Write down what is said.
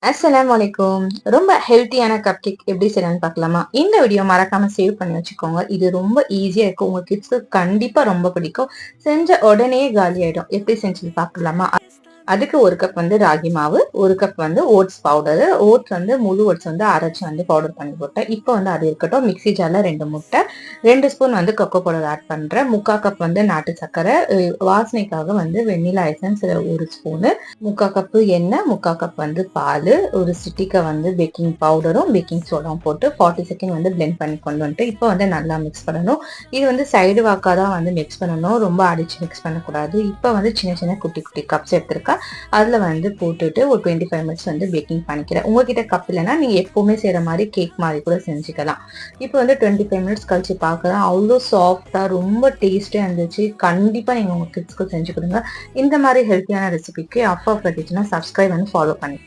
அஸ்ஸலாமு அலைக்கும். ரொம்ப ஹெல்த்தியான கப் கேக் எப்படி செய்யலாம்னு பார்க்கலாமா? இந்த வீடியோ மறக்காம சேவ் பண்ணி வச்சுக்கோங்க. இது ரொம்ப ஈஸியா இருக்கும். உங்க கிட்ஸ்க்கு கண்டிப்பா ரொம்ப பிடிக்கும். செஞ்ச உடனே காலி ஆயிடும். எப்படி செஞ்சு பார்க்கலாமா? அதுக்கு 1 கப் ராகி மாவு, 1 கப் ஓட்ஸ் பவுடரு. ஓட்ஸ் முழு ஓட்ஸ் அரைச்சு பவுடர் பண்ணி போட்டேன். இப்போ அது இருக்கட்டும். மிக்ஸி ஜார்ல 2 முட்டை, 2 ஸ்பூன் கொக்கோ பவுடர் ஆட் பண்றேன். 3/4 கப் நாட்டு சர்க்கரை, வாசனைக்காக வெண்ணிலா எசன்ஸ் 1 ஸ்பூனு, 3/4 கப் எண்ணெய், 3/4 கப் பால், ஒரு சிட்டிக்கை பேக்கிங் பவுடரும் பேக்கிங் சோடாவும் போட்டு 40 செகண்ட் பிளெண்ட் பண்ணி கொண்டு வந்துட்டு இப்போ நல்லா மிக்ஸ் பண்ணணும். இது சைடு வாக்கா தான் மிக்ஸ் பண்ணணும். ரொம்ப அடிச்சு மிக்ஸ் பண்ணக்கூடாது. இப்போ சின்ன சின்ன குட்டி குட்டி கப்ஸ் எடுத்திருக்கேன். அதுல போட்டுட்டு ஒரு 25 மினிட்ஸ் பேக்கிங் பண்ணிக்கிறேன். உங்ககிட்ட கப் இல்லைன்னா நீங்க எப்பவுமே செய்யற மாதிரி கேக் மாதிரி கூட செஞ்சுக்கலாம். இப்போ 25 மினிட்ஸ் கழிச்சு பார்க்கலாம். அவ்வளோ சாஃப்டா ரொம்ப டேஸ்டா இருந்துச்சு. கண்டிப்பா நீங்க உங்க கிட்ஸ்க்கு செஞ்சு கொடுங்க. இந்த மாதிரி ஹெல்த்தியான ரெசிபிக்கு அப்பா பட்டுச்சுன்னா சப்ஸ்கிரைப் ஃபாலோ பண்ணி